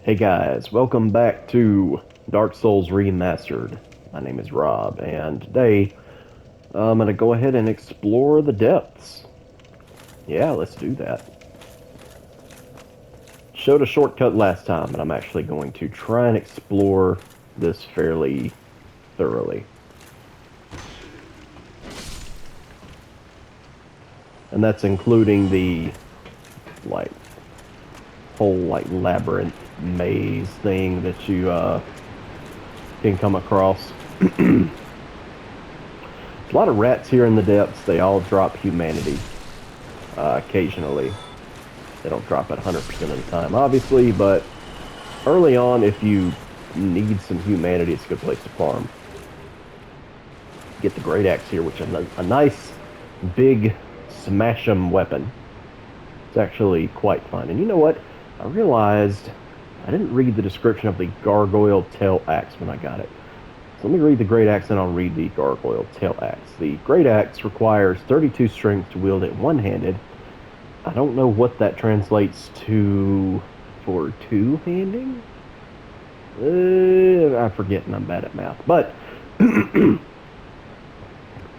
Hey guys, welcome back to Dark Souls Remastered. My name is Rob, and today I'm going to go ahead and explore the depths. Yeah, let's do that. Showed a shortcut last time, but I'm actually going to try and explore this fairly thoroughly. And that's including the, like, whole, labyrinth maze thing that you, can come across. There's a lot of rats here in the depths. They all drop humanity occasionally. They don't drop it 100% of the time, obviously, but early on, if you need some humanity, it's a good place to farm. Get the great axe here, which is a nice, big, smash 'em weapon. It's actually quite fun. And you know what? I realized I didn't read the description of the gargoyle tail axe when I got it. So let me read the great axe, and I'll read the gargoyle tail axe. The great axe requires 32 strength to wield it one-handed. I don't know what that translates to for two-handing. I forget, and I'm bad at math. But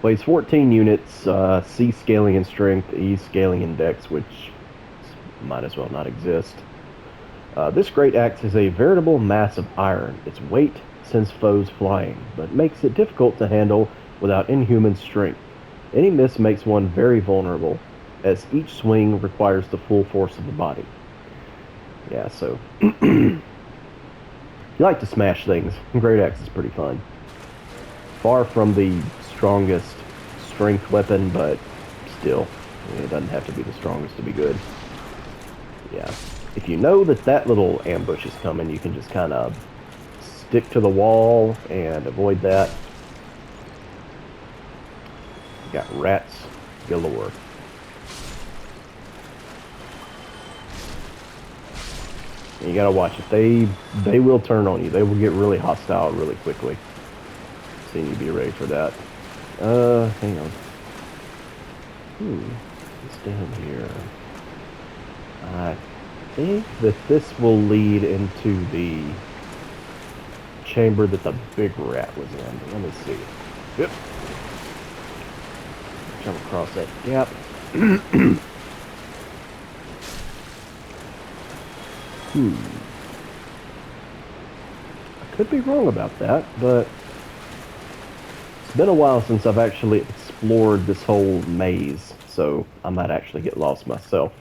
weighs 14 units, C scaling in strength, E scaling in dex, which might as well not exist. This great axe is a veritable mass of iron. Its weight sends foes flying, but makes it difficult to handle without inhuman strength. Any miss makes one very vulnerable, as each swing requires the full force of the body. Yeah, so if you like to smash things, Great Axe is pretty fun. Far from the strongest strength weapon, but still, it doesn't have to be the strongest to be good. Yeah. If you know that that little ambush is coming, you can just kind of stick to the wall and avoid that. You got rats galore. And you gotta watch it. They will turn on you. They will get really hostile really quickly. So you need to be ready for that. Hang on. What's down here? I think that this will lead into the chamber that the big rat was in. Let me see. Yep. Jump across that gap. I could be wrong about that, but it's been a while since I've actually explored this whole maze, so I might actually get lost myself.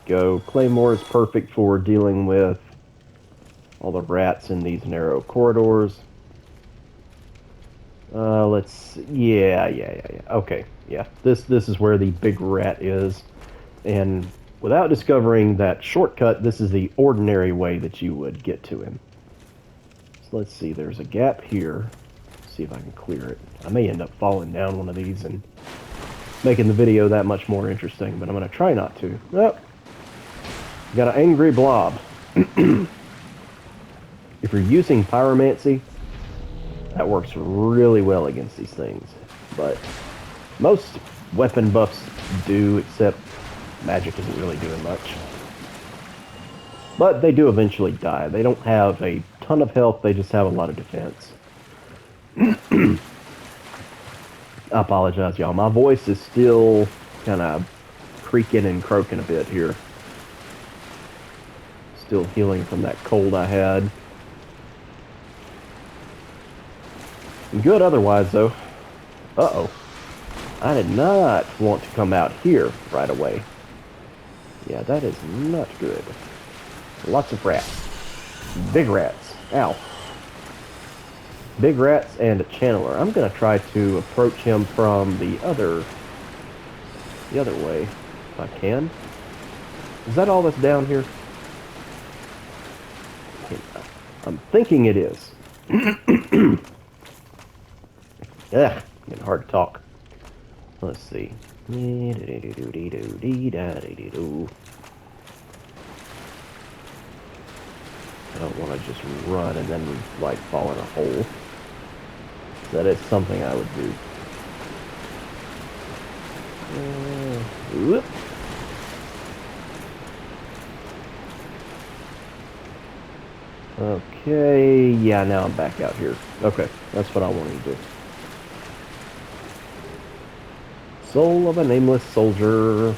Go. Claymore is perfect for dealing with all the rats in these narrow corridors. Yeah. Okay, yeah. This is where the big rat is, and without discovering that shortcut, this is the ordinary way that you would get to him. So let's see. There's a gap here. Let's see if I can clear it. I may end up falling down one of these and making the video that much more interesting, but I'm going to try not to. Oh, got an angry blob. If you're using pyromancy, that works really well against these things. But most weapon buffs do, except magic isn't really doing much. But they do eventually die. They don't have a ton of health, they just have a lot of defense. I apologize, y'all. My voice is still kind of creaking and croaking a bit here. Still healing from that cold I had. Good otherwise, though. Uh-oh. I did not want to come out here right away. Yeah, that is not good. Lots of rats. Big rats. Ow. Big rats and a channeler. I'm going to try to approach him from the other way, if I can. Is that all that's down here? I'm thinking it is. Ugh, getting hard to talk. Let's see. I don't want to just run and then, like, fall in a hole. That is something I would do. Whoop. Okay, yeah, now I'm back out here. Okay, that's what I wanted to do. Soul of a Nameless Soldier.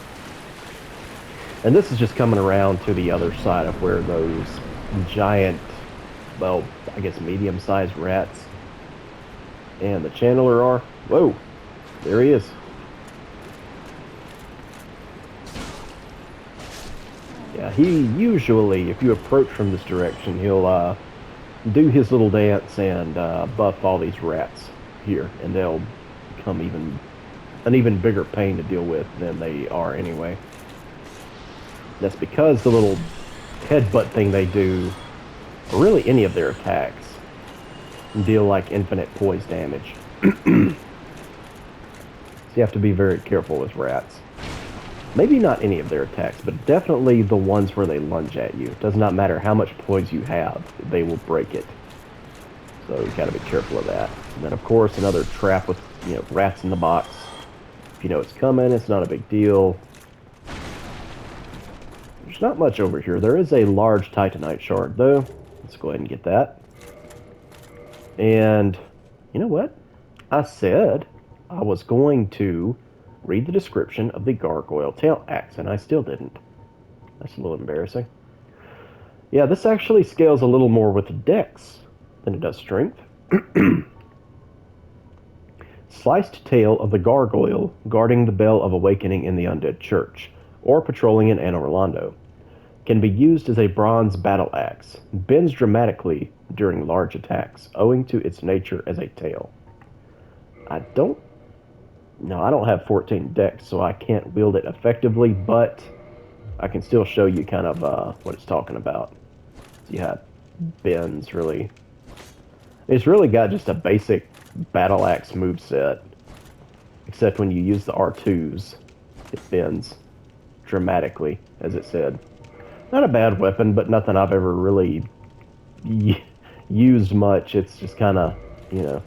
And this is just coming around to the other side of where those giant, well, I guess medium-sized rats and the channeler are. Whoa, there he is. Yeah, he usually, if you approach from this direction, he'll do his little dance and buff all these rats here, and they'll become an even bigger pain to deal with than they are anyway. That's because the little headbutt thing they do, or really any of their attacks, deal like infinite poise damage. So you have to be very careful with rats. Maybe not any of their attacks, but definitely the ones where they lunge at you. It does not matter how much poise you have, they will break it. So you gotta be careful of that. And then of course another trap with, you know, rats in the box. If you know it's coming, it's not a big deal. There's not much over here. There is a large Titanite shard though. Let's go ahead and get that. And you know what? I said I was going to read the description of the gargoyle tail axe, and I still didn't. That's a little embarrassing. Yeah, this actually scales a little more with dex than it does strength. Sliced tail of the gargoyle guarding the bell of awakening in the undead church, or patrolling in Anno Rolando. Can be used as a bronze battle axe. Bends dramatically during large attacks, owing to its nature as a tail. I don't No, I don't have 14 dex, so I can't wield it effectively, but I can still show you kind of what it's talking about. See how it bends, really. It's really got just a basic battle axe moveset, except when you use the R2s, it bends dramatically, as it said. Not a bad weapon, but nothing I've ever really used much. It's just kind of, you know,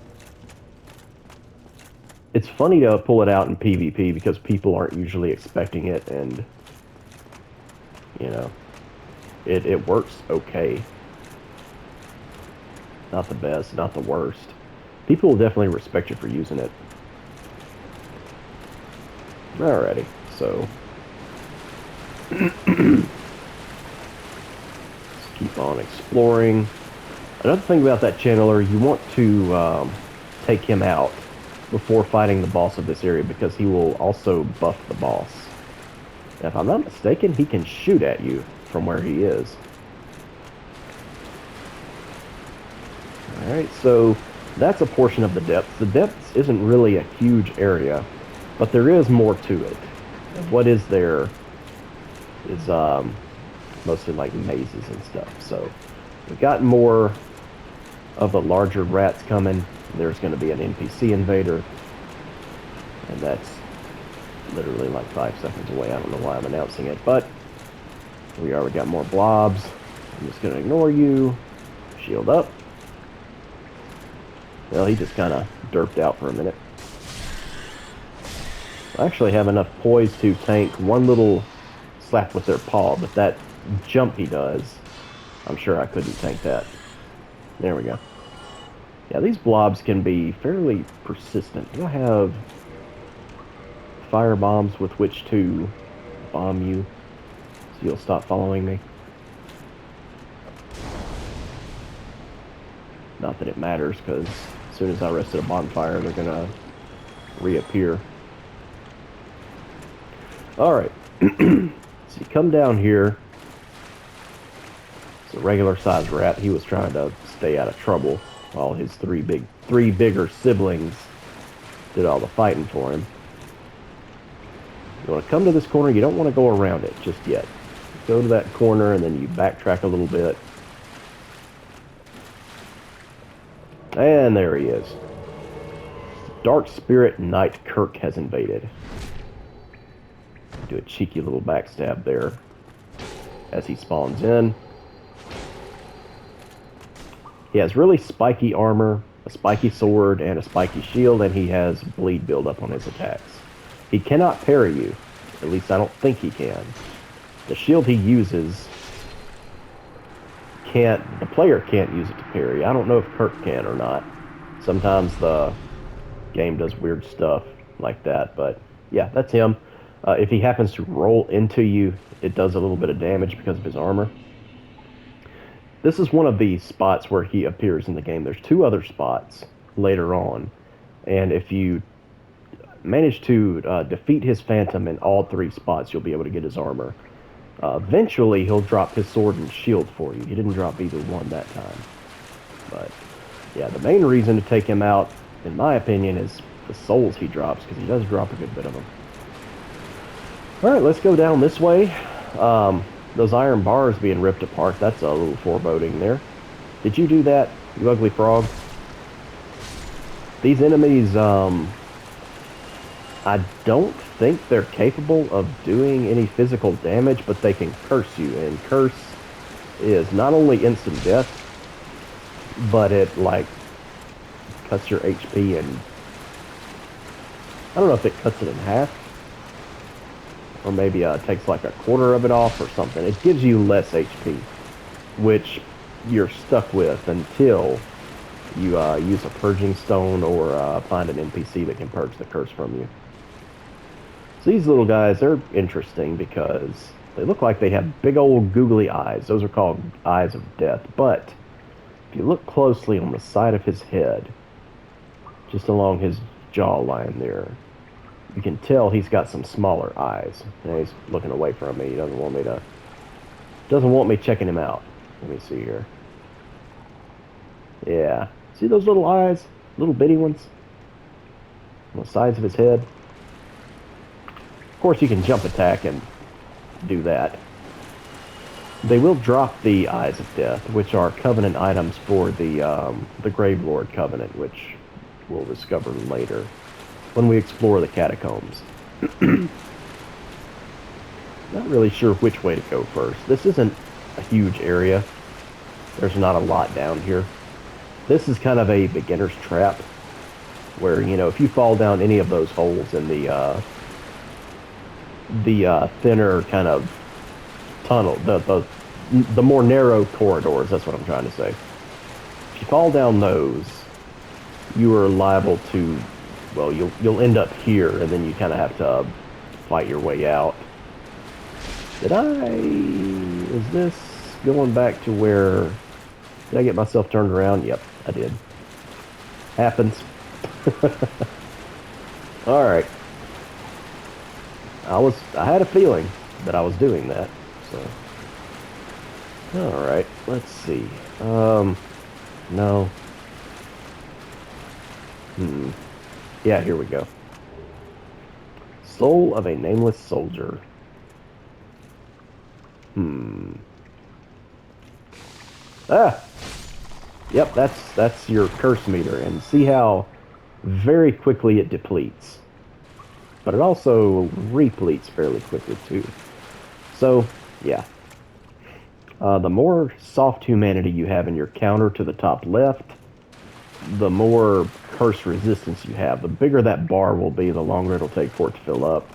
it's funny to pull it out in PvP because people aren't usually expecting it, and you know, it works okay. Not the best, not the worst. People will definitely respect you for using it. Alrighty, so let's keep on exploring. Another thing about that channeler, you want to take him out before fighting the boss of this area, because he will also buff the boss. And if I'm not mistaken, he can shoot at you from where he is. Alright, so that's a portion of the depths. The depths isn't really a huge area, but there is more to it. And what is there is mostly like mazes and stuff. So we've got more of the larger rats coming. There's going to be an NPC invader, and that's literally like 5 seconds away. I don't know why I'm announcing it, but we already got more blobs. I'm just going to ignore you. Shield up. Well, he just kind of derped out for a minute. I actually have enough poise to tank one little slap with their paw, but that jump he does, I'm sure I couldn't tank that. There we go. Yeah, these blobs can be fairly persistent. Do I have fire bombs with which to bomb you so you'll stop following me? Not that it matters, because as soon as I rest at a bonfire, they're going to reappear. Alright, so you come down here. It's a regular sized rat. He was trying to stay out of trouble while his three bigger siblings did all the fighting for him. You want to come to this corner. You don't want to go around it just yet. Go to that corner and then you backtrack a little bit. And there he is. Dark Spirit Knight Kirk has invaded. Do a cheeky little backstab there as he spawns in. He has really spiky armor, a spiky sword, and a spiky shield, and he has bleed buildup on his attacks. He cannot parry you. At least I don't think he can. The shield he uses the player can't use it to parry. I don't know if Kirk can or not. Sometimes the game does weird stuff like that, but yeah, that's him. If he happens to roll into you, it does a little bit of damage because of his armor. This is one of the spots where he appears in the game. There's two other spots later on, and if you manage to defeat his phantom in all three spots, you'll be able to get his armor. Eventually, he'll drop his sword and shield for you. He didn't drop either one that time. But, yeah, the main reason to take him out, in my opinion, is the souls he drops, because he does drop a good bit of them. Alright, let's go down this way. Those iron bars being ripped apart, that's a little foreboding there. Did you do that, you ugly frog? These enemies, I don't think they're capable of doing any physical damage, but they can curse you, and curse is not only instant death, but it, like, cuts your HP and I don't know if it cuts it in half, or maybe takes like a quarter of it off or something. It gives you less HP, which you're stuck with until you use a purging stone or find an NPC that can purge the curse from you. So these little guys, they're interesting because they look like they have big old googly eyes. Those are called eyes of death. But if you look closely on the side of his head, just along his jawline there, you can tell he's got some smaller eyes. And he's looking away from me. He doesn't want me checking him out. Let me see here. Yeah. See those little eyes? Little bitty ones? On the sides of his head? Of course, you can jump attack and do that. They will drop the Eyes of Death, which are Covenant items for the Gravelord Covenant, which we'll discover later when we explore the catacombs. Not really sure which way to go first. This isn't a huge area. There's not a lot down here. This is kind of a beginner's trap, where, you know, if you fall down any of those holes in the thinner kind of tunnel, the more narrow corridors, that's what I'm trying to say. If you fall down those, you are liable to, well, you'll end up here, and then you kind of have to fight your way out. Is this going back to where, did I get myself turned around? Yep, I did. Happens. Alright. I had a feeling that I was doing that, so. Alright, let's see. No. Yeah, here we go. Soul of a Nameless Soldier. Ah! Yep, that's your curse meter, and see how very quickly it depletes. But it also repletes fairly quickly, too. So, yeah. The more soft humanity you have in your counter to the top left, the more curse resistance you have. The bigger that bar will be, the longer it'll take for it to fill up.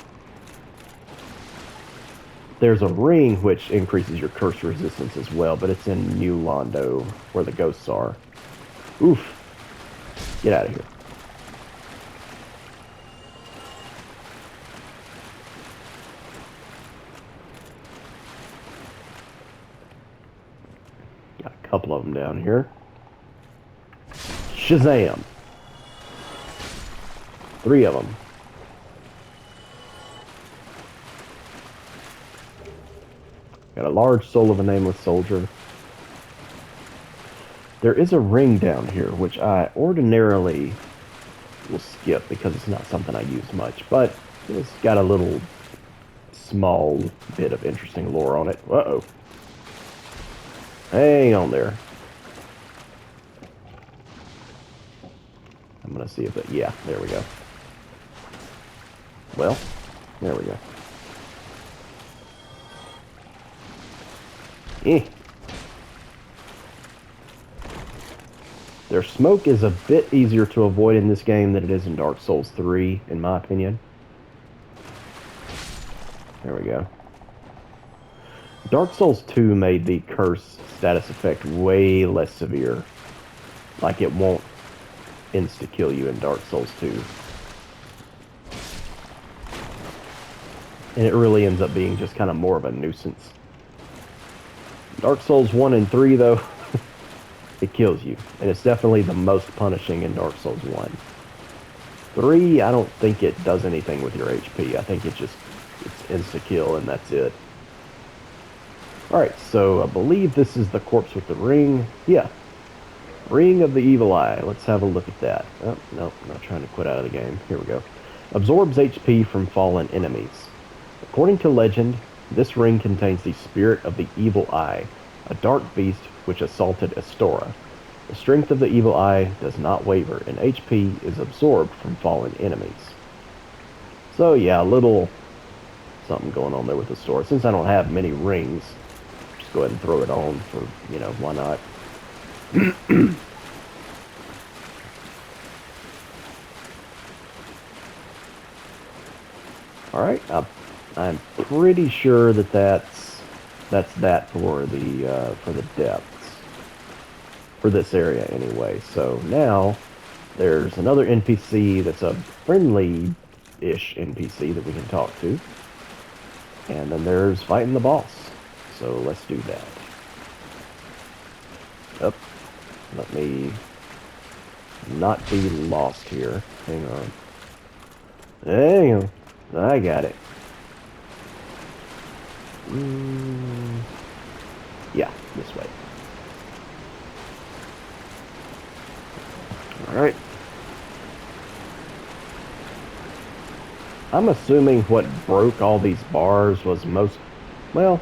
There's a ring which increases your curse resistance as well, but it's in New Londo, where the ghosts are. Oof. Get out of here. Got a couple of them down here. Shazam! 3 of them. Got a large soul of a nameless soldier. There is a ring down here, which I ordinarily will skip because it's not something I use much, but it's got a little small bit of interesting lore on it. Uh-oh. Hang on there. I'm gonna see if it, yeah, there we go. Well, there we go. Their smoke is a bit easier to avoid in this game than it is in Dark Souls 3, in my opinion. There we go. Dark Souls 2 made the curse status effect way less severe. Like it won't insta-kill you in Dark Souls 2. And it really ends up being just kind of more of a nuisance. Dark Souls 1 and 3, though, it kills you. And it's definitely the most punishing in Dark Souls 1. 3, I don't think it does anything with your HP. I think it's insta-kill and that's it. Alright, so I believe this is the corpse with the ring. Yeah. Ring of the Evil Eye. Let's have a look at that. Oh, no, I'm not trying to quit out of the game. Here we go. Absorbs HP from fallen enemies. According to legend, this ring contains the spirit of the Evil Eye, a dark beast which assaulted Astora. The strength of the Evil Eye does not waver, and HP is absorbed from fallen enemies. So yeah, a little something going on there with Astora. Since I don't have many rings, just go ahead and throw it on for, why not? Alright, I'm pretty sure that's that for the depths. For this area anyway. So now there's another NPC that's a friendly-ish NPC that we can talk to. And then there's fighting the boss. So let's do that. Up. Let me not be lost here. Hang on. Hang on. I got it. Yeah, this way. Alright. I'm assuming what broke all these bars was well,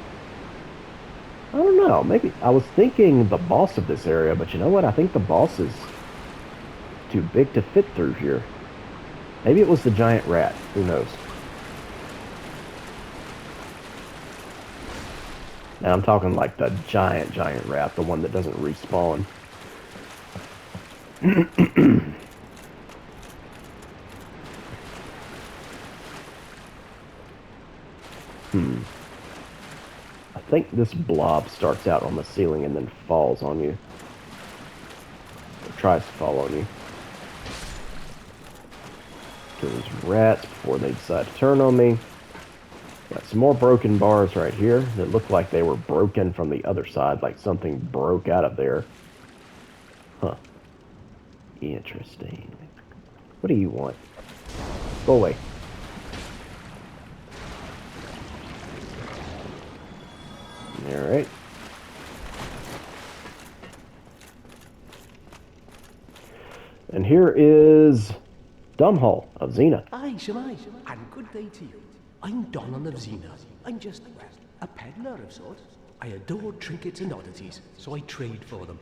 I don't know. Maybe I was thinking the boss of this area, but you know what? I think the boss is too big to fit through here. Maybe it was the giant rat. Who knows? And I'm talking like the giant rat, the one that doesn't respawn. I think this blob starts out on the ceiling and then falls on you. Or tries to fall on you. Kill these rats before they decide to turn on me. Got some more broken bars right here that look like they were broken from the other side, like something broke out of there. Huh. Interesting. What do you want? Go away. Alright. And here is Dumbhole of Xena. Aye, Shemai, and good day to you. I'm Donnan of Xena. I'm just a peddler of sorts. I adore trinkets and oddities, so I trade for them.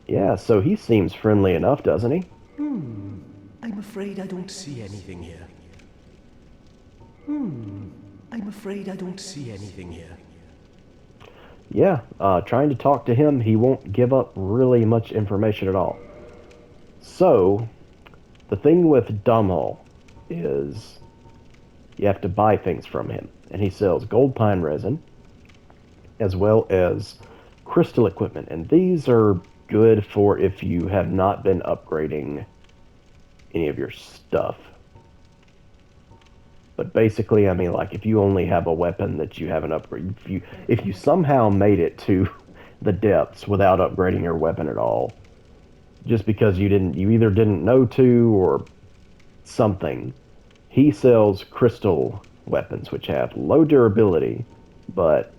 Yeah, so he seems friendly enough, doesn't he? I'm afraid I don't see anything here. I'm afraid I don't see anything here. Yeah, trying to talk to him, he won't give up really much information at all. So, the thing with Dumbhole is you have to buy things from him. And he sells gold pine resin, as well as crystal equipment. And these are good for if you have not been upgrading any of your stuff. But basically, I mean, like, if you only have a weapon that you haven't upgraded, if you somehow made it to the depths without upgrading your weapon at all, just because you either didn't know to or something, he sells crystal weapons, which have low durability, but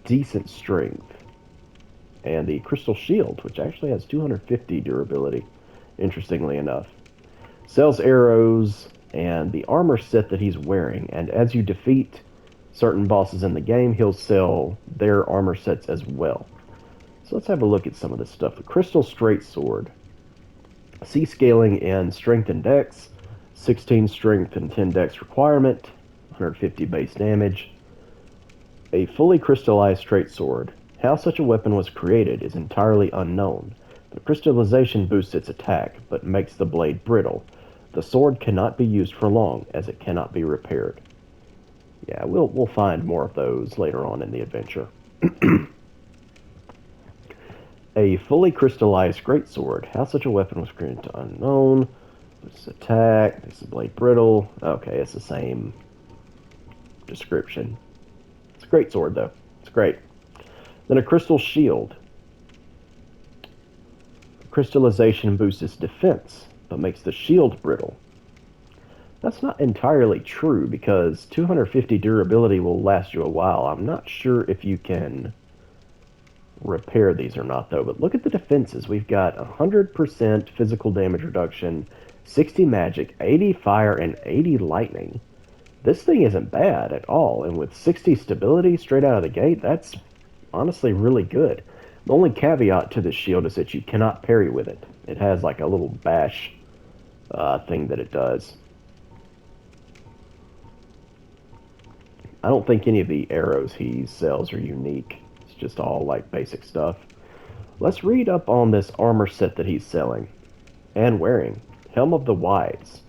decent strength. And the crystal shield, which actually has 250 durability, interestingly enough. Sells arrows and the armor set that he's wearing, and as you defeat certain bosses in the game, he'll sell their armor sets as well. So let's have a look at some of this stuff. The Crystal Straight Sword. C scaling in strength and dex, 16 strength and 10 dex requirement, 150 base damage. A fully crystallized straight sword. How such a weapon was created is entirely unknown. The crystallization boosts its attack, but makes the blade brittle. The sword cannot be used for long, as it cannot be repaired. Yeah, we'll find more of those later on in the adventure. A fully crystallized greatsword. How such a weapon was created to unknown. This attack. This is blade brittle. Okay, it's the same description. It's a great sword though. It's great. Then a crystal shield. Crystallization boosts its defense, but makes the shield brittle. That's not entirely true because 250 durability will last you a while. I'm not sure if you can repair these or not though, but look at the defenses. We've got 100% physical damage reduction, 60 magic, 80 fire, and 80 lightning. This thing isn't bad at all, and with 60 stability straight out of the gate, that's honestly really good. The only caveat to this shield is that you cannot parry with it. It has like a little bash thing that it does. I don't think any of the arrows he sells are unique. It's just all like basic stuff. Let's read up on this armor set that he's selling and wearing. Helm of the Wise.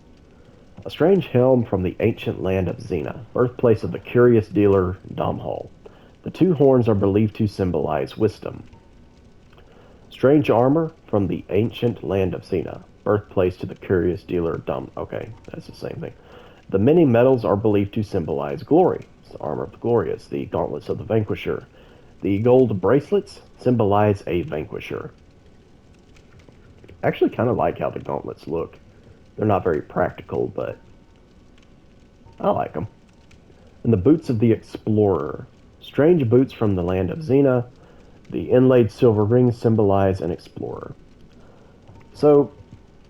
A strange helm from the ancient land of Xena, birthplace of the curious dealer Domhall. The two horns are believed to symbolize wisdom. Strange armor from the ancient land of Xena, birthplace to the curious dealer Dom. Okay, that's the same thing. The many metals are believed to symbolize glory. It's the armor of the glorious, the gauntlets of the vanquisher. The gold bracelets symbolize a vanquisher. I actually kind of like how the gauntlets look. They're not very practical, but I like them. And the boots of the explorer. Strange boots from the land of Xena. The inlaid silver rings symbolize an explorer. So,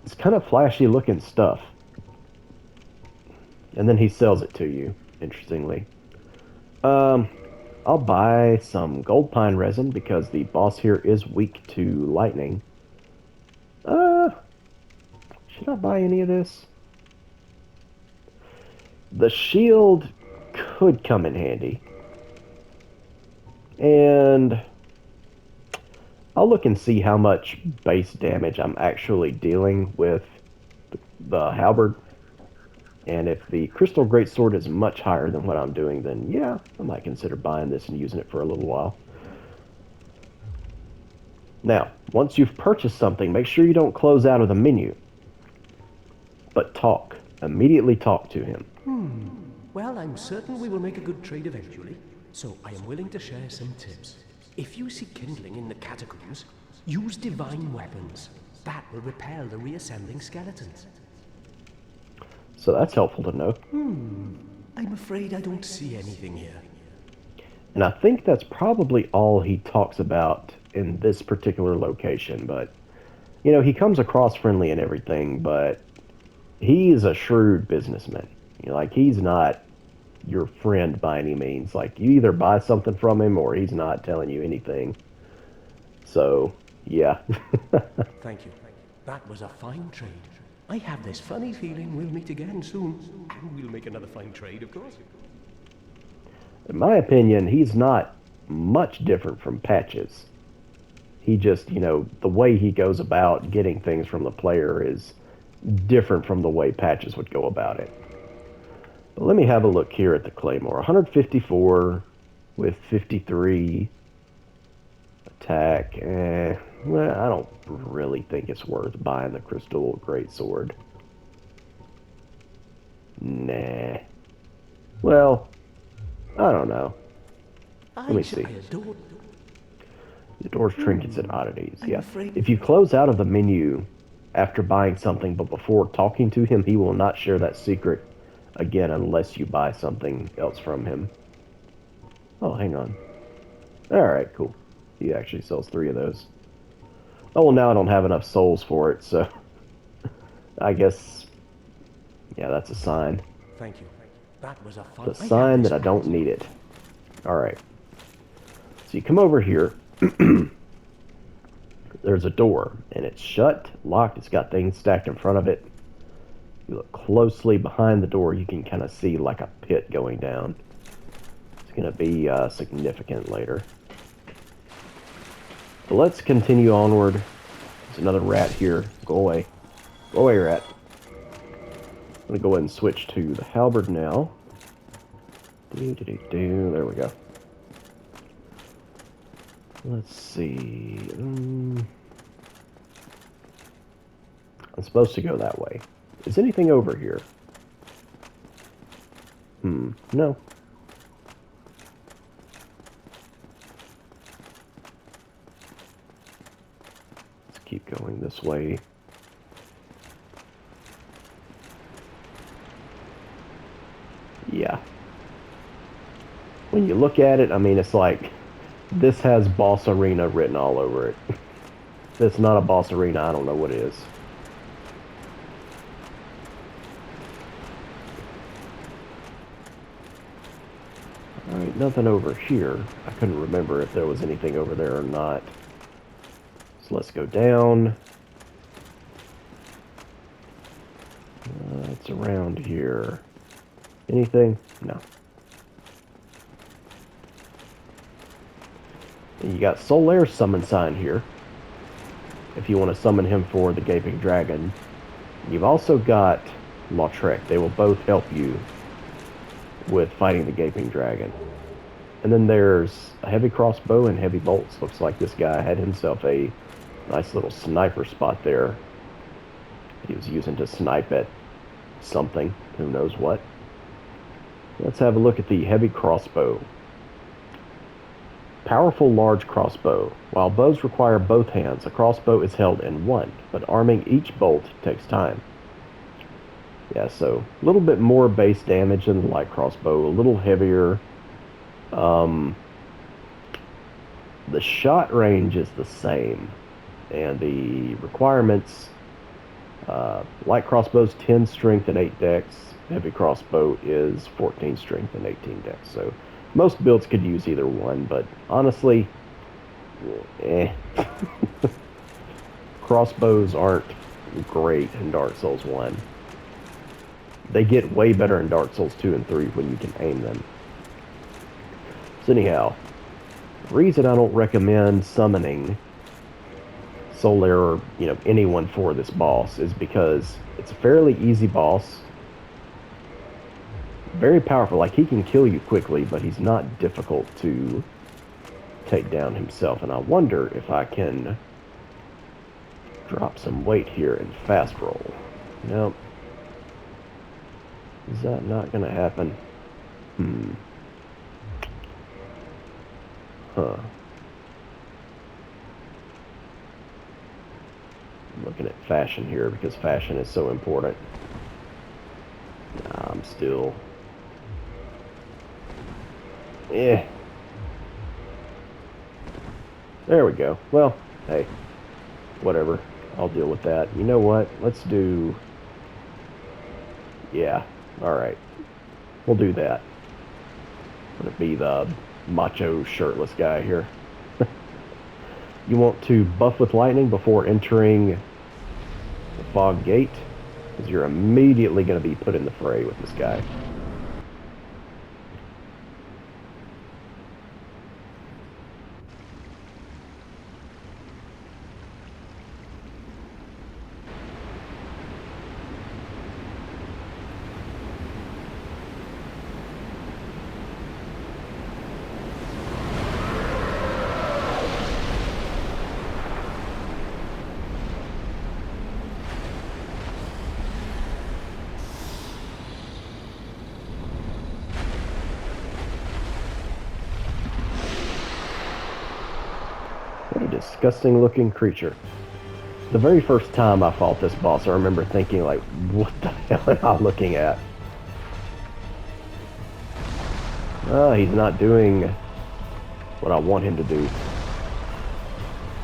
it's kind of flashy looking stuff. And then he sells it to you, interestingly. I'll buy some gold pine resin because the boss here is weak to lightning. Should I buy any of this? The shield could come in handy. And I'll look and see how much base damage I'm actually dealing with the halberd. And if the crystal greatsword is much higher than what I'm doing, then yeah, I might consider buying this and using it for a little while. Now, once you've purchased something, make sure you don't close out of the menu. But talk. Immediately talk to him. Well, I'm certain we will make a good trade eventually, so I am willing to share some tips. If you see kindling in the catacombs, use divine weapons. That will repel the reassembling skeletons. So that's helpful to know. I'm afraid I don't see anything here. And I think that's probably all he talks about in this particular location. But, you know, he comes across friendly and everything, but he is a shrewd businessman. You know, like, he's not your friend by any means. Like, you either buy something from him or he's not telling you anything. So, yeah. Thank you. That was a fine trade. I have this funny feeling we'll meet again soon, and we'll make another fine trade, of course. In my opinion, he's not much different from Patches. He just, you know, the way he goes about getting things from the player is different from the way Patches would go about it. But let me have a look here at the Claymore. 154 with 53 attack. Well, I don't really think it's worth buying the Crystal Greatsword. Nah. Well, I don't know. Let me see. The door's trinkets and oddities. Yeah. If you close out of the menu after buying something, but before talking to him, he will not share that secret again unless you buy something else from him. Oh, hang on. Alright, cool. He actually sells 3 of those. Oh, well, now I don't have enough souls for it, so I guess, yeah, that's a sign. Thank you. That was a fun. The sign that I don't need it. Alright. So you come over here. There's a door, and it's shut, locked. It's got things stacked in front of it. You look closely behind the door, you can kind of see like a pit going down. It's going to be significant later. But let's continue onward. There's another rat here. Go away. Go away, rat. I'm going to go ahead and switch to the halberd now. There we go. Let's see. I'm supposed to go that way. Is anything over here? No. Let's keep going this way. Yeah. When you look at it, I mean, it's like, this has Boss Arena written all over it. If it's not a Boss Arena, I don't know what is. Alright, nothing over here. I couldn't remember if there was anything over there or not. So let's go down. It's around here. Anything? No. And you got Solaire's summon sign here, if you want to summon him for the Gaping Dragon. You've also got Lautrec. They will both help you with fighting the Gaping Dragon. And then there's a heavy crossbow and heavy bolts. Looks like this guy had himself a nice little sniper spot there. He was using to snipe at something, who knows what. Let's have a look at the heavy crossbow. Powerful large crossbow. While bows require both hands, a crossbow is held in one, but arming each bolt takes time. Yeah, so a little bit more base damage than the light crossbow, a little heavier. The shot range is the same, and the requirements, light crossbow's 10 strength and 8 dex, heavy crossbow is 14 strength and 18 dex, so most builds could use either one, but honestly, crossbows aren't great in Dark Souls 1. They get way better in Dark Souls 2 and 3 when you can aim them. So anyhow, the reason I don't recommend summoning Solaire or, anyone for this boss is because it's a fairly easy boss. Very powerful, like he can kill you quickly, but he's not difficult to take down himself. And I wonder if I can drop some weight here and fast roll. Nope. Is that not gonna happen? Huh. I'm looking at fashion here because fashion is so important. Nah, I'm still... There we go. Well, hey, whatever. I'll deal with that. You know what? Let's do... Yeah, alright. We'll do that. I'm gonna be the macho shirtless guy here. You want to buff with lightning before entering the fog gate, because you're immediately going to be put in the fray with this guy. What a disgusting looking creature. The very first time I fought this boss, I remember thinking, like, what the hell am I looking at? Oh, he's not doing what I want him to do.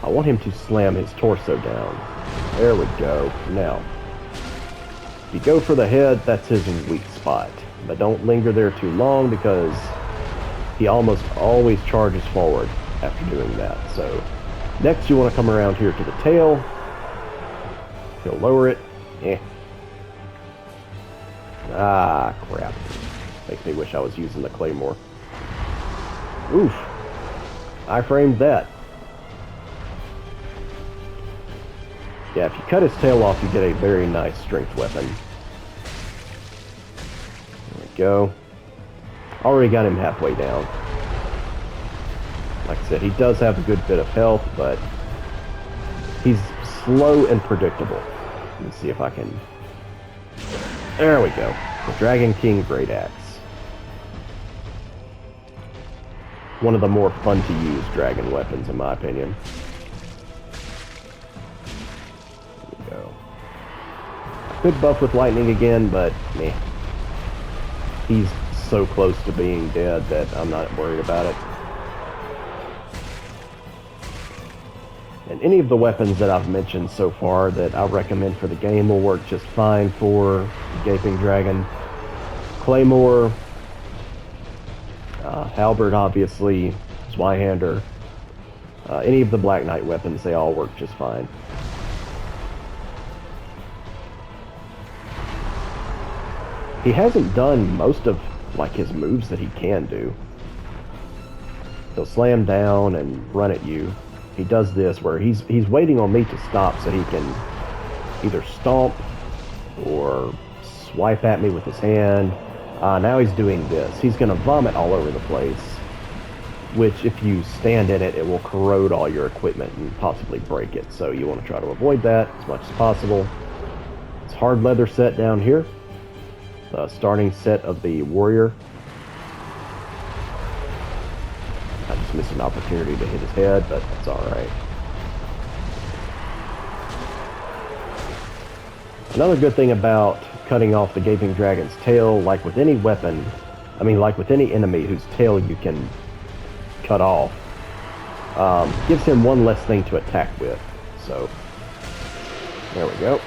I want him to slam his torso down. There we go. Now, if you go for the head, that's his weak spot. But don't linger there too long because he almost always charges forward after doing that. So, next you want to come around here to the tail. He'll lower it. Ah, crap. Makes me wish I was using the claymore. Oof. I framed that. Yeah, if you cut his tail off, you get a very nice strength weapon. There we go. Already got him halfway down. Like I said, he does have a good bit of health, but he's slow and predictable. Let me see if I can... There we go. The Dragon King Great Axe. One of the more fun to use dragon weapons, in my opinion. There we go. I could buff with lightning again, but meh. He's so close to being dead that I'm not worried about it. And any of the weapons that I've mentioned so far that I recommend for the game will work just fine for Gaping Dragon. Claymore, Halberd, obviously, Zweihander, any of the Black Knight weapons, they all work just fine. He hasn't done most of like his moves that he can do. He'll slam down and run at you. He does this where he's waiting on me to stop so he can either stomp or swipe at me with his hand. Now he's doing this. He's going to vomit all over the place, which if you stand in it, it will corrode all your equipment and possibly break it. So you want to try to avoid that as much as possible. It's hard leather set down here. The starting set of the warrior. I just missed an opportunity to hit his head, but that's alright. Another good thing about cutting off the Gaping Dragon's tail, like with any weapon, like with any enemy whose tail you can cut off, gives him one less thing to attack with. So, there we go.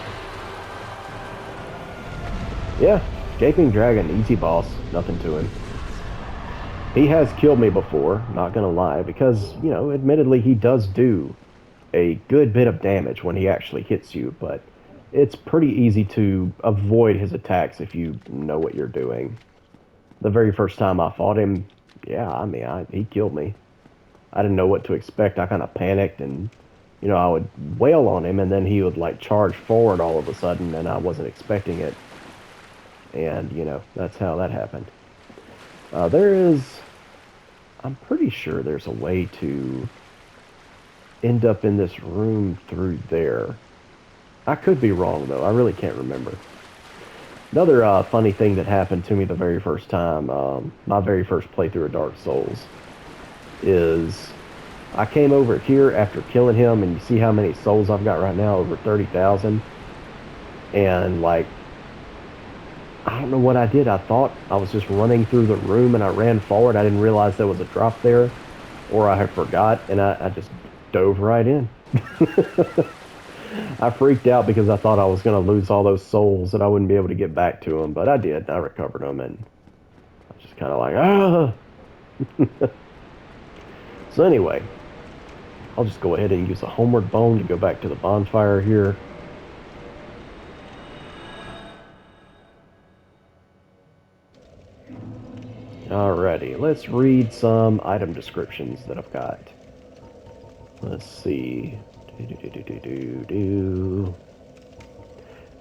Yeah, Gaping Dragon, easy boss, nothing to him. He has killed me before, not gonna lie, because, you know, admittedly he does do a good bit of damage when he actually hits you, but it's pretty easy to avoid his attacks if you know what you're doing. The very first time I fought him, yeah, he killed me. I didn't know what to expect. I kind of panicked and, you know, I would wail on him and then he would like charge forward all of a sudden and I wasn't expecting it. And, you know, that's how that happened. I'm pretty sure there's a way to end up in this room through there. I could be wrong, though. I really can't remember. Another funny thing that happened to me the very first time, my very first playthrough of Dark Souls, is I came over here after killing him, and you see how many souls I've got right now, over 30,000. And, like, I don't know what I did. I thought I was just running through the room, and I ran forward. I didn't realize there was a drop there, or I forgot, and I just dove right in. I freaked out because I thought I was going to lose all those souls and I wouldn't be able to get back to them, but I did. I recovered them, and I was just kind of like, ah. So anyway, I'll just go ahead and use a homeward bone to go back to the bonfire here. Alrighty, let's read some item descriptions that I've got. Let's see. The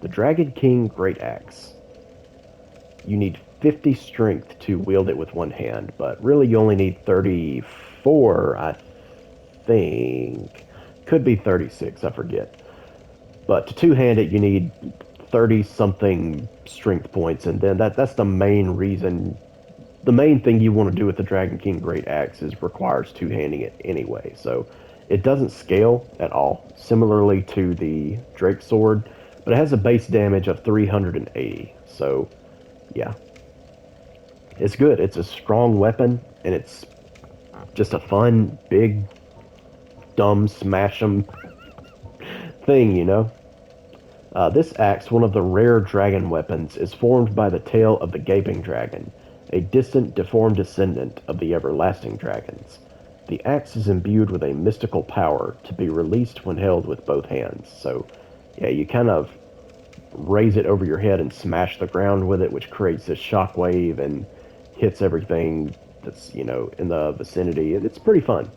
Dragon King Great Axe. You need 50 strength to wield it with one hand, but really you only need 34, I think. Could be 36, I forget. But to two-hand it, you need 30-something strength points, and then that's the main reason. The main thing you want to do with the Dragon King Great Axe is requires two-handing it anyway, so it doesn't scale at all, similarly to the Drake Sword, but it has a base damage of 380, so yeah. It's good. It's a strong weapon, and it's just a fun, big, dumb, smash 'em thing, you know? This axe, one of the rare dragon weapons, is formed by the tail of the Gaping Dragon, a distant, deformed descendant of the everlasting dragons. The axe is imbued with a mystical power to be released when held with both hands. So, yeah, you kind of raise it over your head and smash the ground with it, which creates this shockwave and hits everything that's, you know, in the vicinity. It's pretty fun.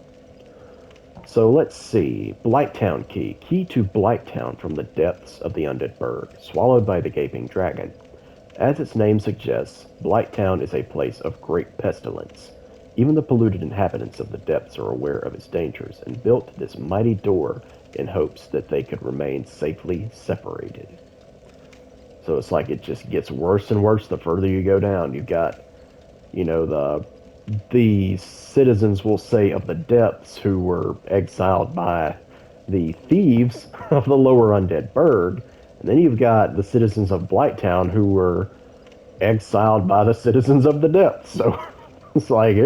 So let's see. Blighttown Key. Key to Blighttown from the depths of the Undead Berg, swallowed by the Gaping Dragon. As its name suggests, Blighttown is a place of great pestilence. Even the polluted inhabitants of the depths are aware of its dangers and built this mighty door in hopes that they could remain safely separated. So it's like it just gets worse and worse the further you go down. You've got, the citizens, will say, of the depths who were exiled by the thieves of the lower undead burg, and then you've got the citizens of Blighttown who were exiled by the citizens of the depths. So it's like,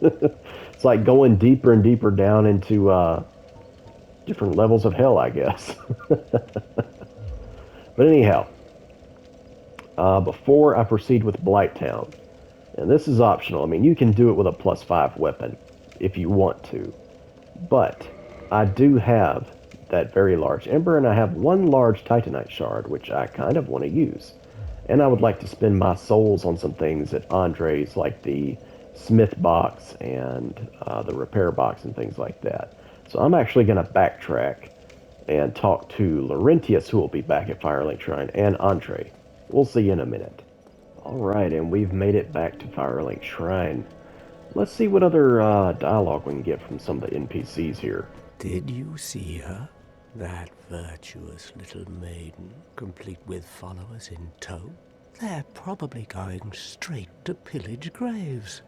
it's like going deeper and deeper down into different levels of hell, I guess. But anyhow, before I proceed with Blighttown, and this is optional. I mean, you can do it with a +5 weapon if you want to. But I do have that very large ember, and I have one large titanite shard, which I kind of want to use. And I would like to spend my souls on some things at Andre's, like the smith box and the repair box and things like that. So I'm actually going to backtrack and talk to Laurentius, who will be back at Firelink Shrine, and Andre. We'll see you in a minute. Alright, and we've made it back to Firelink Shrine. Let's see what other dialogue we can get from some of the NPCs here. Did you see her? That virtuous little maiden, complete with followers in tow? They're probably going straight to pillage graves.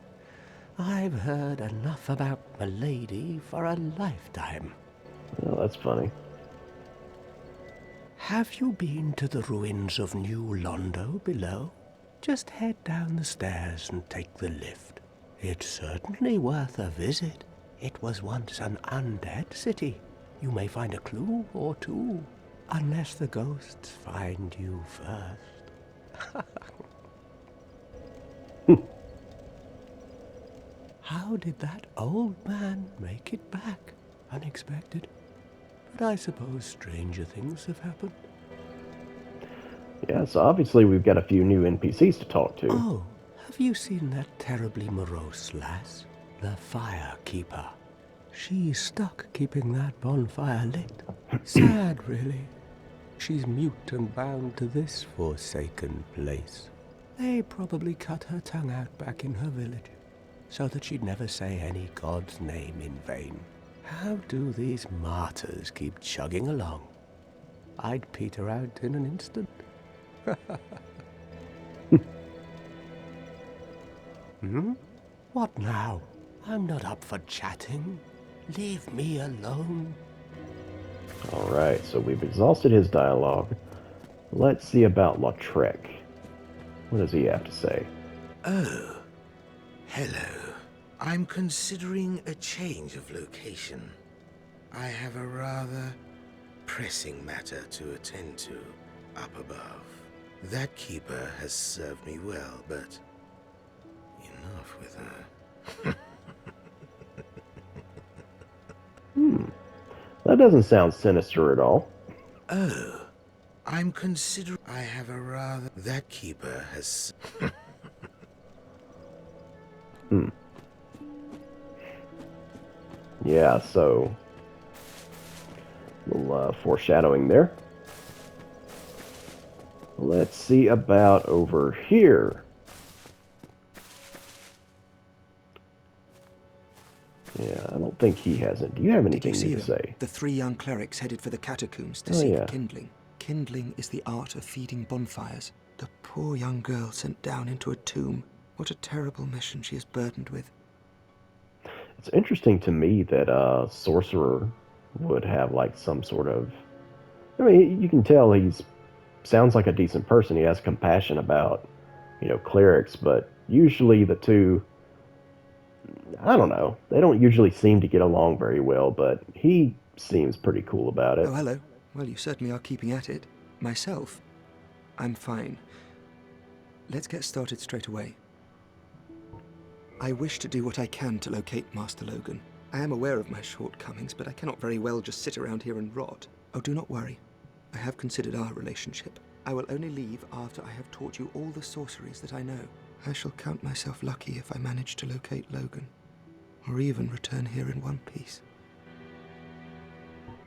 I've heard enough about Milady for a lifetime. Oh, that's funny. Have you been to the ruins of New Londo below? Just head down the stairs and take the lift. It's certainly worth a visit. It was once an undead city. You may find a clue or two, unless the ghosts find you first. How did that old man make it back? Unexpected. But I suppose stranger things have happened. Yeah, so obviously we've got a few new NPCs to talk to. Oh, have you seen that terribly morose lass? The Firekeeper. She's stuck keeping that bonfire lit. Sad, really. She's mute and bound to this forsaken place. They probably cut her tongue out back in her village, so that she'd never say any god's name in vain. How do these martyrs keep chugging along? I'd peter out in an instant. What now? I'm not up for chatting. Leave me alone. Alright, so we've exhausted his dialogue. Let's see about Lautrec. What does he have to say? Oh, hello. I'm considering a change of location. I have a rather pressing matter to attend to up above. That keeper has served me well, but enough with her. That doesn't sound sinister at all. Oh, I'm considering... I have a rather... That keeper has... Yeah, so... a little foreshadowing there. Let's see about over here. Yeah, I don't think he has it. Do you have anything new to say? The 3 young clerics headed for the catacombs to Oh, seek yeah. kindling. Kindling is the art of feeding bonfires. The poor young girl sent down into a tomb. What a terrible mission she is burdened with. It's interesting to me that a sorcerer would have like some sort of... I mean, you can tell he's sounds like a decent person. He has compassion about, clerics, but usually the two, I don't know, they don't usually seem to get along very well, but he seems pretty cool about it. Oh, hello. Well, you certainly are keeping at it. Myself, I'm fine. Let's get started straight away. I wish to do what I can to locate Master Logan. I am aware of my shortcomings, but I cannot very well just sit around here and rot. Oh, do not worry. I have considered our relationship. I will only leave after I have taught you all the sorceries that I know. I shall count myself lucky if I manage to locate Logan, or even return here in one piece.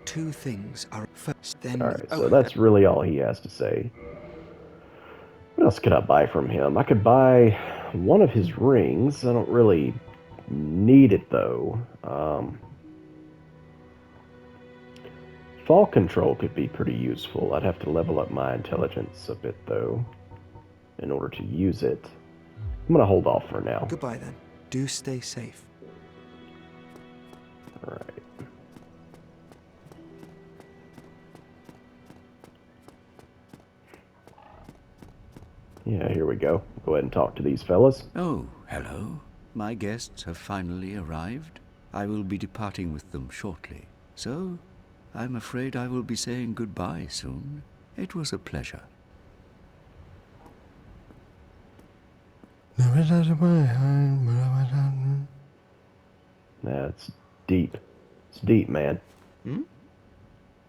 2 things are first, then... Alright, so that's really all he has to say. But else could I buy from him? I could buy one of his rings. I don't really need it though. Fall control could be pretty useful. I'd have to level up my intelligence a bit though in order to use it. I'm gonna hold off for now. Goodbye then. Do stay safe. Alright. Yeah, here we go. Go ahead and talk to these fellas. Oh, hello. My guests have finally arrived. I will be departing with them shortly. So, I'm afraid I will be saying goodbye soon. It was a pleasure. That's deep. It's deep, man.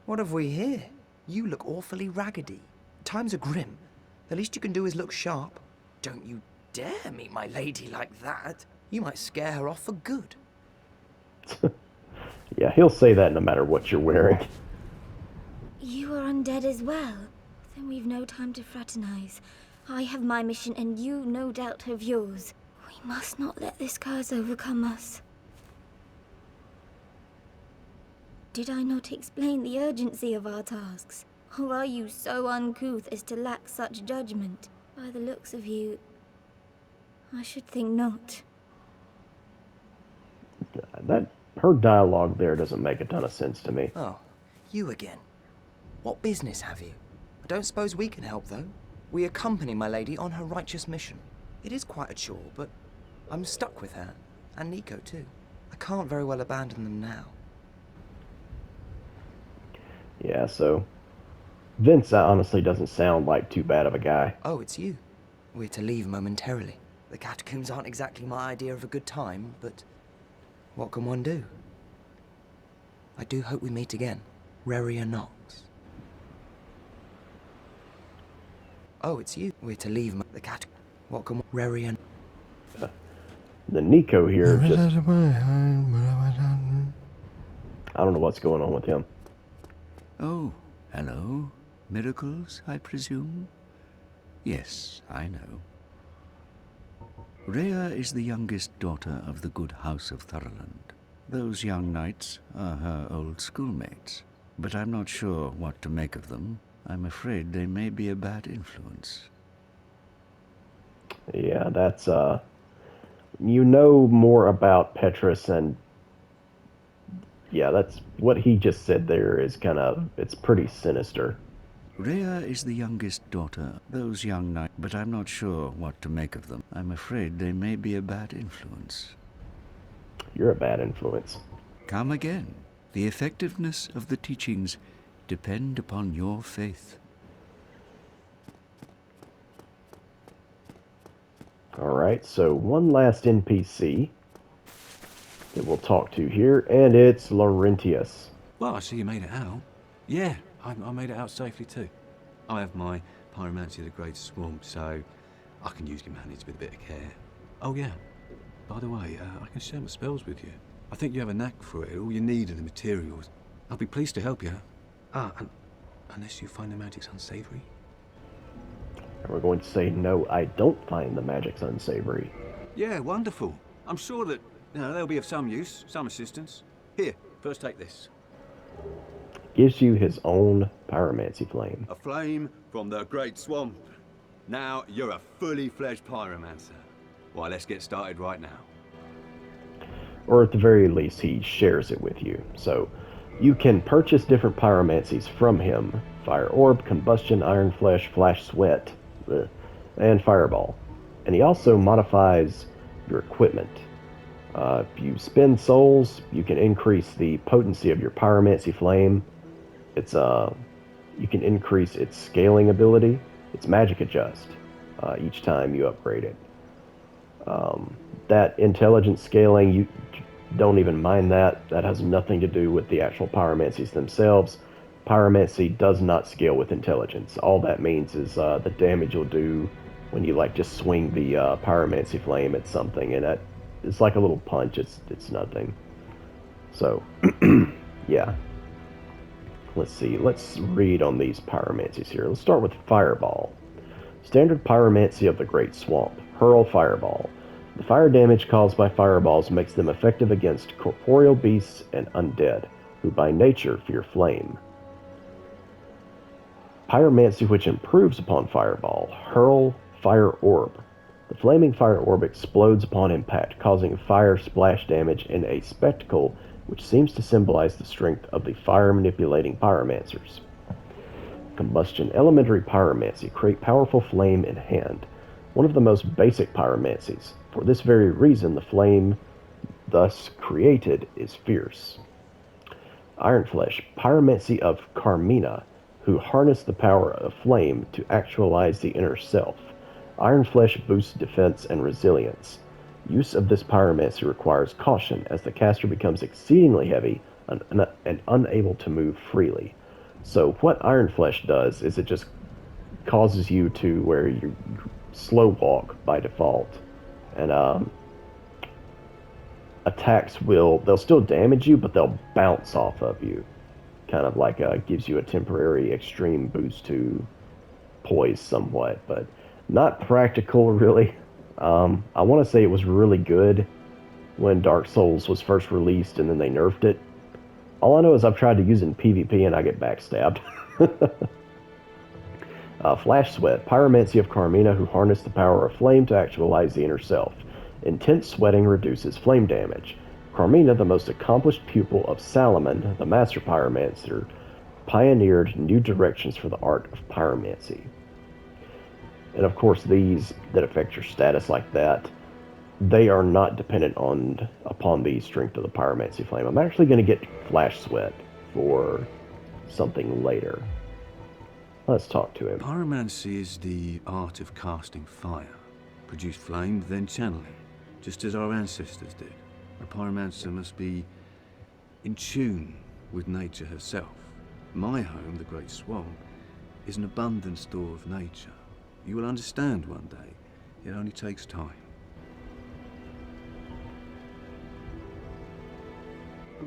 What have we here? You look awfully raggedy. Times are grim. The least you can do is look sharp. Don't you dare meet my lady like that. You might scare her off for good. Yeah, he'll say that no matter what you're wearing. You are undead as well. Then we've no time to fraternize. I have my mission and you no doubt have yours. We must not let this curse overcome us. Did I not explain the urgency of our tasks? Or are you so uncouth as to lack such judgment? By the looks of you, I should think not. Her dialogue there doesn't make a ton of sense to me. Oh, you again. What business have you? I don't suppose we can help, though. We accompany my lady on her righteous mission. It is quite a chore, but I'm stuck with her. And Nico, too. I can't very well abandon them now. Yeah, so Vince honestly doesn't sound like too bad of a guy. Oh, it's you. We're to leave momentarily. The catacombs aren't exactly my idea of a good time, but what can one do? I do hope we meet again. Reria Nox. Oh, it's you. We're to leave the cat. What can Reria? The Nico here just... I don't know what's going on with him. Oh, hello. Miracles, I presume? Yes, I know. Rhea is the youngest daughter of the good house of Thurland. Those young knights are her old schoolmates, but I'm not sure what to make of them. I'm afraid they may be a bad influence. Yeah, that's, you know more about Petrus and... Yeah, that's what he just said there is kind of... It's pretty sinister. Rhea is the youngest daughter, those young knights, but I'm not sure what to make of them. I'm afraid they may be a bad influence. You're a bad influence. Come again. The effectiveness of the teachings depend upon your faith. Alright, so one last NPC that we'll talk to here, and it's Laurentius. Well, I see you made it out. Yeah, I made it out safely too. I have my pyromancy of the Great Swamp, so I can usually manage with a bit of care. Oh yeah, by the way, I can share my spells with you. I think you have a knack for it. All you need are the materials. I'll be pleased to help you. Unless you find the magic's unsavory. And we're going to say, no, I don't find the magic's unsavory. Yeah, wonderful. I'm sure that they'll be of some use, some assistance. Here, first take this. Gives you his own pyromancy flame. A flame from the Great Swamp. Now you're a fully fledged pyromancer. Why, let's get started right now. Or at the very least, he shares it with you. So you can purchase different pyromancies from him. Fire Orb, Combustion, Iron Flesh, Flash Sweat, and Fireball. And he also modifies your equipment. If you spend souls, you can increase the potency of your pyromancy flame. It's you can increase its scaling ability. It's magic adjust each time you upgrade it. That intelligence scaling, you don't even mind that. That has nothing to do with the actual pyromancies themselves. Pyromancy does not scale with intelligence. All that means is the damage you'll do when you just swing the pyromancy flame at something, and that it's like a little punch. It's nothing. So yeah. Let's see. Let's read on these pyromancies here. Let's start with Fireball. Standard pyromancy of the Great Swamp. Hurl Fireball. The fire damage caused by fireballs makes them effective against corporeal beasts and undead, who by nature fear flame. Pyromancy which improves upon fireball. Hurl Fire Orb. The flaming fire orb explodes upon impact, causing fire splash damage in a spectacle which seems to symbolize the strength of the fire-manipulating pyromancers. Combustion. Elementary pyromancy. Create powerful flame in hand. One of the most basic pyromancies. For this very reason, the flame thus created is fierce. Iron Flesh. Pyromancy of Carmina, who harness the power of flame to actualize the inner self. Iron Flesh boosts defense and resilience. Use of this pyromancy requires caution, as the caster becomes exceedingly heavy and unable to move freely. So what Iron Flesh does is it just causes you to where you slow walk by default. And attacks they'll still damage you, but they'll bounce off of you. Kind of like gives you a temporary extreme boost to poise somewhat, but not practical, really. I want to say it was really good when Dark Souls was first released, and then they nerfed it. All I know is I've tried to use it in PvP, and I get backstabbed. Flash Sweat. Pyromancy of Carmina, who harness the power of flame to actualize the inner self. Intense sweating reduces flame damage. Carmina, the most accomplished pupil of Salamon, the master pyromancer, pioneered new directions for the art of pyromancy. And of course, these that affect your status like that, they are not dependent upon the strength of the pyromancy flame. I'm actually going to get Flash Sweat for something later. Let's talk to him. Pyromancy is the art of casting fire. Produce flame, then channel it, just as our ancestors did. A pyromancer must be in tune with nature herself. My home, the Great Swamp, is an abundant store of nature. You will understand one day. It only takes time.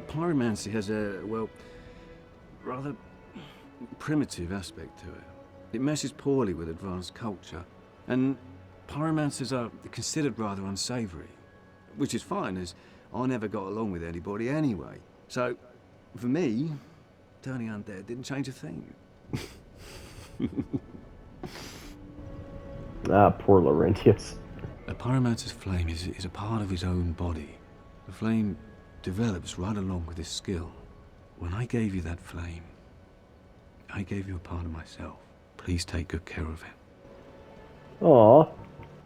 Pyromancy has a, well, rather primitive aspect to it. It meshes poorly with advanced culture, and pyromancers are considered rather unsavory, which is fine, as I never got along with anybody anyway. So, for me, turning undead didn't change a thing. Poor Laurentius. A pyromancer's flame is a part of his own body. The flame develops right along with his skill. When I gave you that flame, I gave you a part of myself. Please take good care of it. Aww.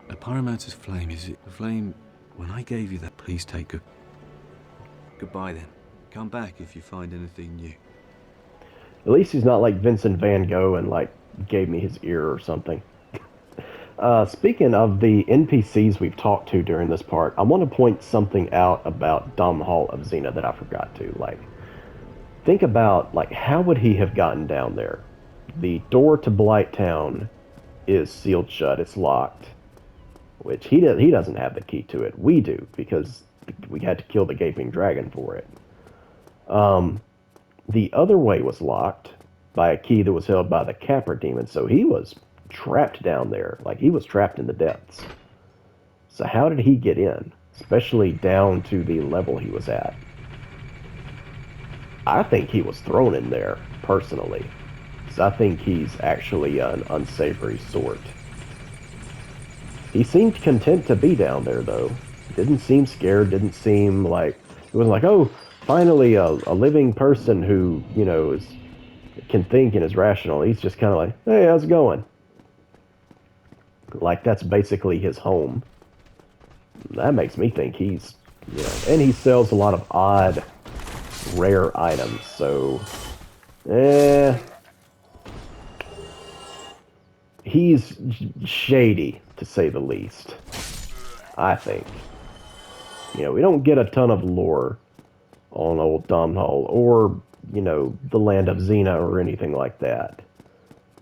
A pyromancer's flame is a flame. When I gave you that, please take good. Goodbye then. Come back if you find anything new. At least he's not like Vincent Van Gogh and like gave me his ear or something. Speaking of the NPCs we've talked to during this part, I want to point something out about Domhnall of Xena that I forgot to. Like, think about, like, how would he have gotten down there? The door to Blight Town is sealed shut. It's locked. Which he doesn't have the key to it. We do, because we had to kill the Gaping Dragon for it. The other way was locked by a key that was held by the Capra Demon, so he was trapped down there. Like, he was trapped in the depths. So how did he get in? Especially down to the level he was at. I think he was thrown in there, personally. Because I think he's actually an unsavory sort. He seemed content to be down there, though. Didn't seem scared, didn't seem like... It was like, oh, finally a living person who, you know, can think and is rational. He's just kind of like, hey, how's it going? Like, that's basically his home. That makes me think he's, you know... And he sells a lot of odd, rare items, so... He's shady, to say the least. I think. You know, we don't get a ton of lore on old Domhnall, or, you know, the land of Xena, or anything like that.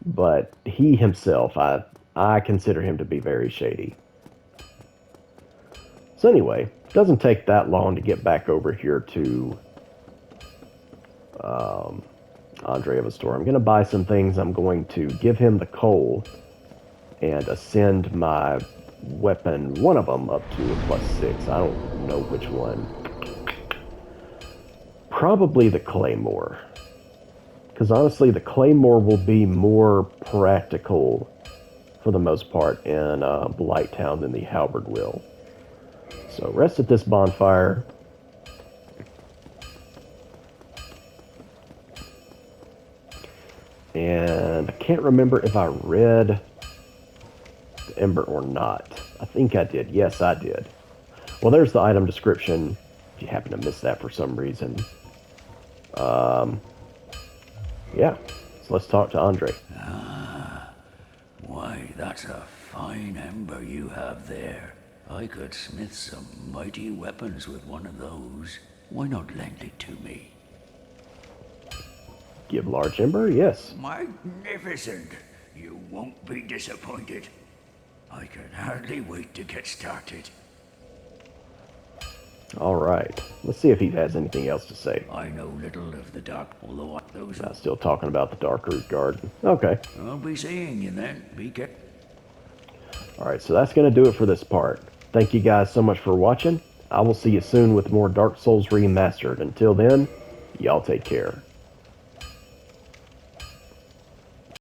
But he himself, I consider him to be very shady. So anyway, it doesn't take that long to get back over here to Andreeva's store. I'm going to buy some things. I'm going to give him the coal and ascend my weapon, one of them, up to a +6. I don't know which one. Probably the Claymore. Because honestly, the Claymore will be more practical, for the most part, in Blighttown than the Halberd will. So rest at this bonfire. And I can't remember if I read the Ember or not. I think I did. Yes, I did. Well, there's the item description, if you happen to miss that for some reason. Yeah, so let's talk to Andre. Why, that's a fine ember you have there. I could smith some mighty weapons with one of those. Why not lend it to me? Give large ember? Yes. Magnificent! You won't be disappointed. I can hardly wait to get started. Alright, let's see if he has anything else to say. I know little of the dark, although those are... Still talking about the Darkroot Garden. Okay. I'll be seeing you then. Be careful. Alright, so that's going to do it for this part. Thank you guys so much for watching. I will see you soon with more Dark Souls Remastered. Until then, y'all take care.